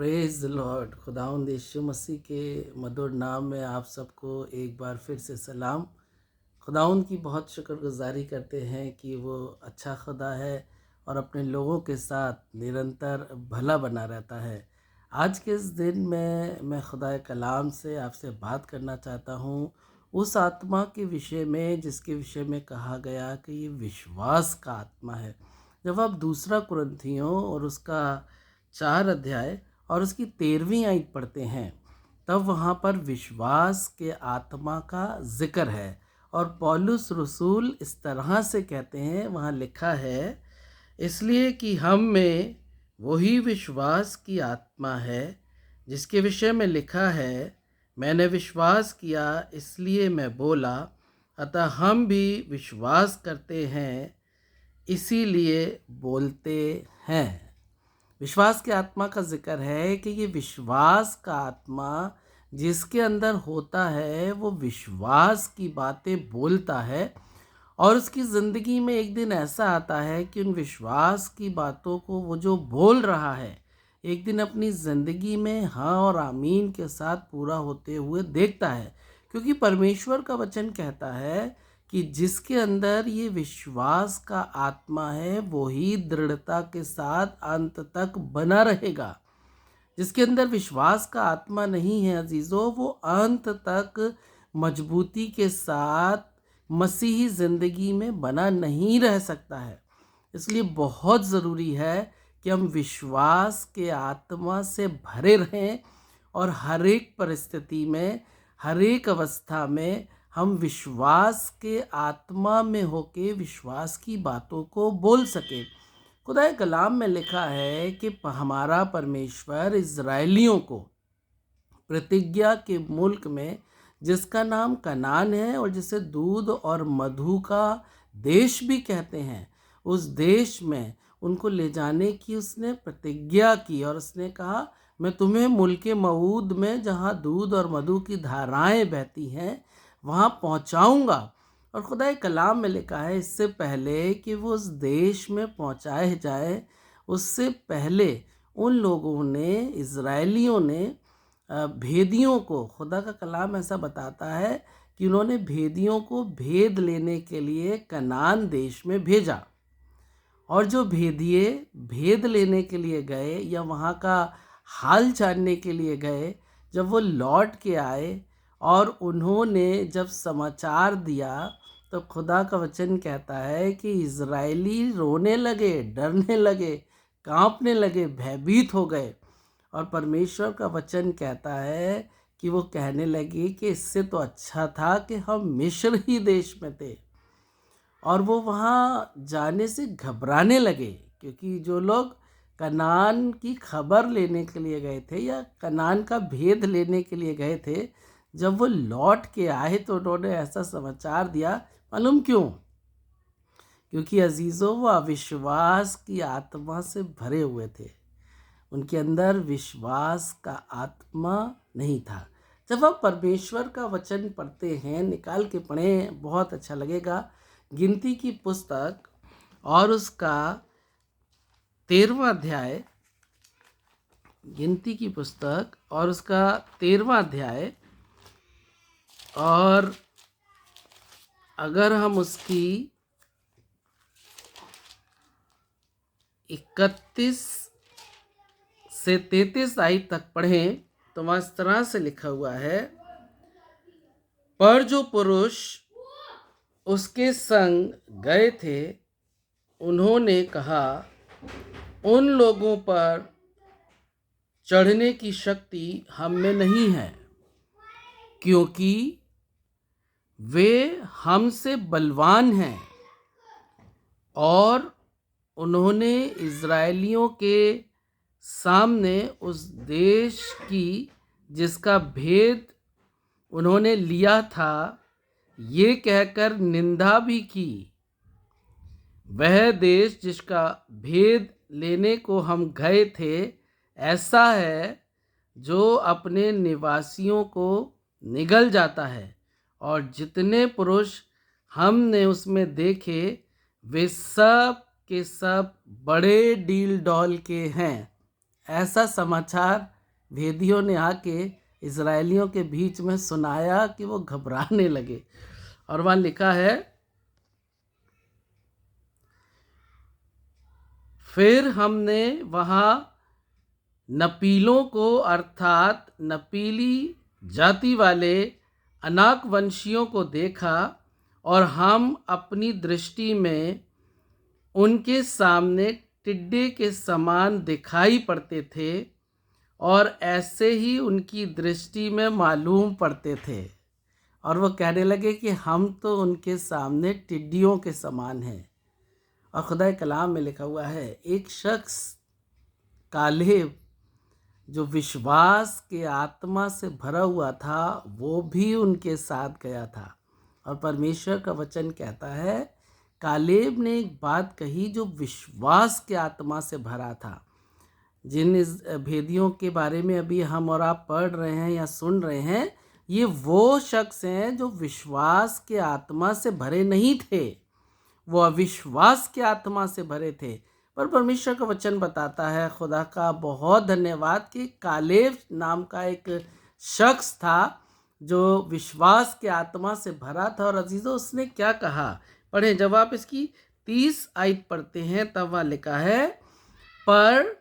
Praise the Lord. खुदावंद यीशु मसीह के मधुर नाम में आप सबको एक बार फिर से सलाम। खुदावंद की बहुत शुक्रगुजारी करते हैं कि वो अच्छा खुदा है और अपने लोगों के साथ निरंतर भला बना रहता है। आज के इस दिन में मैं खुदा कलाम से आपसे बात करना चाहता हूँ उस आत्मा के विषय में जिसके विषय में कहा गया कि ये विश्वास का आत्मा है। जब आप दूसरा कुरिन्थियों और उसका 4 अध्याय और उसकी 13वीं आयत पढ़ते हैं तब वहाँ पर विश्वास के आत्मा का जिक्र है। और पौलुस रसूल इस तरह से कहते हैं, वहाँ लिखा है, इसलिए कि हम में वही विश्वास की आत्मा है जिसके विषय में लिखा है, मैंने विश्वास किया इसलिए मैं बोला। अतः हम भी विश्वास करते हैं इसीलिए बोलते हैं। विश्वास के आत्मा का जिक्र है कि ये विश्वास का आत्मा जिसके अंदर होता है वो विश्वास की बातें बोलता है और उसकी ज़िंदगी में एक दिन ऐसा आता है कि उन विश्वास की बातों को वो जो बोल रहा है एक दिन अपनी ज़िंदगी में हाँ और आमीन के साथ पूरा होते हुए देखता है। क्योंकि परमेश्वर का वचन कहता है कि जिसके अंदर ये विश्वास का आत्मा है वो ही दृढ़ता के साथ अंत तक बना रहेगा। जिसके अंदर विश्वास का आत्मा नहीं है अजीज़ों, वो अंत तक मजबूती के साथ मसीही ज़िंदगी में बना नहीं रह सकता है। इसलिए बहुत ज़रूरी है कि हम विश्वास के आत्मा से भरे रहें और हर एक परिस्थिति में, हर एक अवस्था में हम विश्वास के आत्मा में होके विश्वास की बातों को बोल सकें। खुदा कलाम में लिखा है कि हमारा परमेश्वर इज़राइलियों को प्रतिज्ञा के मुल्क में जिसका नाम कनान है और जिसे दूध और मधु का देश भी कहते हैं, उस देश में उनको ले जाने की उसने प्रतिज्ञा की। और उसने कहा, मैं तुम्हें मुल्के मऊद में जहाँ दूध और मधु की धाराएं बहती हैं वहाँ पहुँचाऊँगा। और खुदा कलाम में लिखा है इससे पहले कि वो उस देश में पहुँचाए जाए, उससे पहले उन लोगों ने, इज़राइलियों ने भेदियों को, खुदा का कलाम ऐसा बताता है कि उन्होंने भेदियों को भेद लेने के लिए कनान देश में भेजा। और जो भेदिए भेद लेने के लिए गए या वहाँ का हाल जानने के लिए गए, जब वो लौट के आए और उन्होंने जब समाचार दिया तो खुदा का वचन कहता है कि इज़राइली रोने लगे, डरने लगे, कांपने लगे, भयभीत हो गए। और परमेश्वर का वचन कहता है कि वो कहने लगे कि इससे तो अच्छा था कि हम मिस्र ही देश में थे। और वो वहाँ जाने से घबराने लगे, क्योंकि जो लोग कनान की खबर लेने के लिए गए थे या कनान का भेद लेने के लिए गए थे, जब वो लौट के आए तो उन्होंने ऐसा समाचार दिया। मालूम क्यों? क्योंकि अजीज़ों, वो अविश्वास की आत्मा से भरे हुए थे। उनके अंदर विश्वास का आत्मा नहीं था। जब आप परमेश्वर का वचन पढ़ते हैं, निकाल के पढ़ें, बहुत अच्छा लगेगा। गिनती की पुस्तक और उसका 13वां अध्याय, गिनती की पुस्तक और उसका 13वां अध्याय, और अगर हम उसकी 31 से 33 आयत तक पढ़ें तो वहाँ इस तरह से लिखा हुआ है, पर जो पुरुष उसके संग गए थे उन्होंने कहा, उन लोगों पर चढ़ने की शक्ति हम में नहीं है, क्योंकि वे हमसे बलवान हैं। और उन्होंने इज़राइलियों के सामने उस देश की जिसका भेद उन्होंने लिया था ये कहकर निंदा भी की, वह देश जिसका भेद लेने को हम गए थे ऐसा है जो अपने निवासियों को निगल जाता है, और जितने पुरुष हमने उसमें देखे वे सब के सब बड़े डील डॉल के हैं। ऐसा समाचार भेदियों ने आके इजरायलियों के बीच में सुनाया कि वो घबराने लगे। और वहाँ लिखा है, फिर हमने वहाँ नपीलों को अर्थात नपीली जाति वाले अनाक वंशियों को देखा और हम अपनी दृष्टि में उनके सामने टिड्डे के समान दिखाई पड़ते थे और ऐसे ही उनकी दृष्टि में मालूम पड़ते थे। और वो कहने लगे कि हम तो उनके सामने टिड्डियों के समान हैं। और खुदा कलाम में लिखा हुआ है, एक शख्स कालेब जो विश्वास के आत्मा से भरा हुआ था वो भी उनके साथ गया था। और परमेश्वर का वचन कहता है, कालेब ने एक बात कही जो विश्वास के आत्मा से भरा था। जिन इस भेदियों के बारे में अभी हम और आप पढ़ रहे हैं या सुन रहे हैं, ये वो शख्स हैं जो विश्वास के आत्मा से भरे नहीं थे, वो अविश्वास के आत्मा से भरे थे। पर परमेश्वर का वचन बताता है, खुदा का बहुत धन्यवाद, कि कालेब नाम का एक शख्स था जो विश्वास के आत्मा से भरा था। और अजीज़ों, उसने क्या कहा, पढ़ें। जब आप इसकी 30 आयत पढ़ते हैं तब वहाँ लिखा है, पर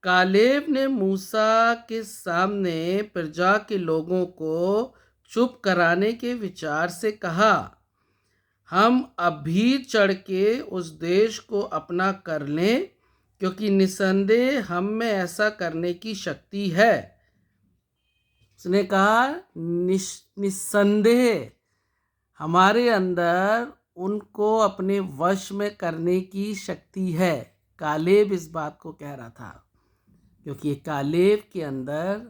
कालेब ने मूसा के सामने प्रजा के लोगों को चुप कराने के विचार से कहा, हम अभी चढ़ के उस देश को अपना कर लें, क्योंकि निसंदेह हम में ऐसा करने की शक्ति है। उसने कहा, निसंदेह हमारे अंदर उनको अपने वश में करने की शक्ति है। कालेब इस बात को कह रहा था क्योंकि कालेब के अंदर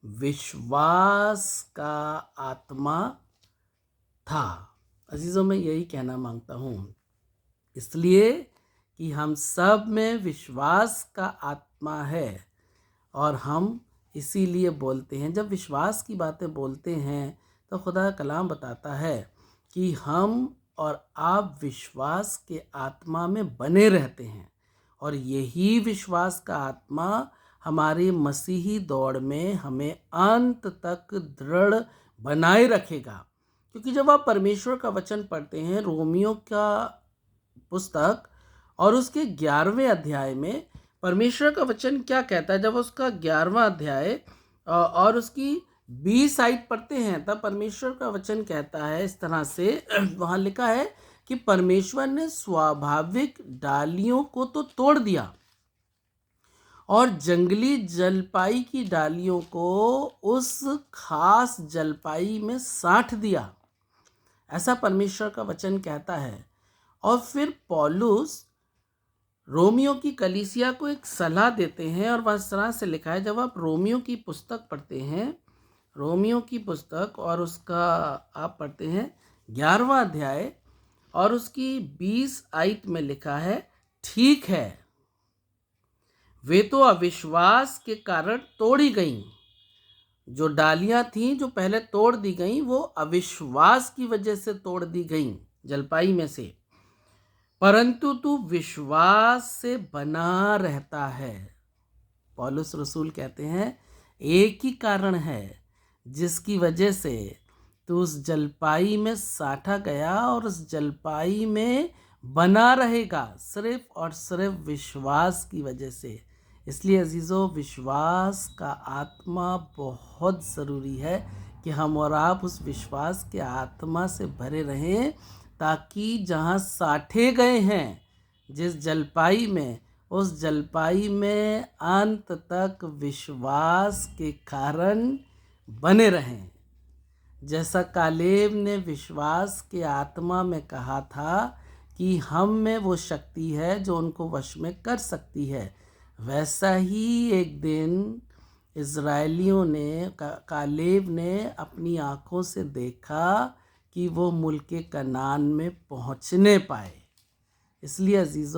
विश्वास का आत्मा था। अजीज़ों, मैं यही कहना मांगता हूँ, इसलिए कि हम सब में विश्वास का आत्मा है और हम इसीलिए बोलते हैं। जब विश्वास की बातें बोलते हैं तो खुदा कलाम बताता है कि हम और आप विश्वास के आत्मा में बने रहते हैं, और यही विश्वास का आत्मा हमारी मसीही दौड़ में हमें अंत तक दृढ़ बनाए रखेगा। क्योंकि जब आप परमेश्वर का वचन पढ़ते हैं, रोमियो का पुस्तक और उसके 11वें अध्याय में परमेश्वर का वचन क्या कहता है, जब उसका 11वां अध्याय और उसकी 20 आयत पढ़ते हैं, तब परमेश्वर का वचन कहता है इस तरह से, वहाँ लिखा है कि परमेश्वर ने स्वाभाविक डालियों को तो तोड़ दिया और जंगली जलपाई की डालियों को उस खास जलपाई में साट दिया। ऐसा परमेश्वर का वचन कहता है। और फिर पौलुस रोमियो की कलीसिया को एक सलाह देते हैं, और वह इस तरह से लिखा है। जब आप रोमियो की पुस्तक पढ़ते हैं, रोमियो की पुस्तक और उसका आप पढ़ते हैं 11वां अध्याय और उसकी 20 आयत में लिखा है, ठीक है, वे तो अविश्वास के कारण तोड़ी गईं। जो डालियां थीं जो पहले तोड़ दी गईं, वो अविश्वास की वजह से तोड़ दी गईं जलपाई में से, परंतु तू विश्वास से बना रहता है। पौलुस रसूल कहते हैं, एक ही कारण है जिसकी वजह से तू उस जलपाई में साटा गया और उस जलपाई में बना रहेगा, सिर्फ और सिर्फ विश्वास की वजह से। इसलिए अजीज़ों, विश्वास का आत्मा बहुत ज़रूरी है कि हम और आप उस विश्वास के आत्मा से भरे रहें, ताकि जहाँ साटे गए हैं जिस जलपाई में, उस जलपाई में अंत तक विश्वास के कारण बने रहें। जैसा कालेब ने विश्वास के आत्मा में कहा था कि हम में वो शक्ति है जो उनको वश में कर सकती है, वैसा ही एक दिन इज़राइलियों ने, कालेब ने अपनी आँखों से देखा कि वो मुल्क कनान में पहुँचने पाए। इसलिए अजीज़ों,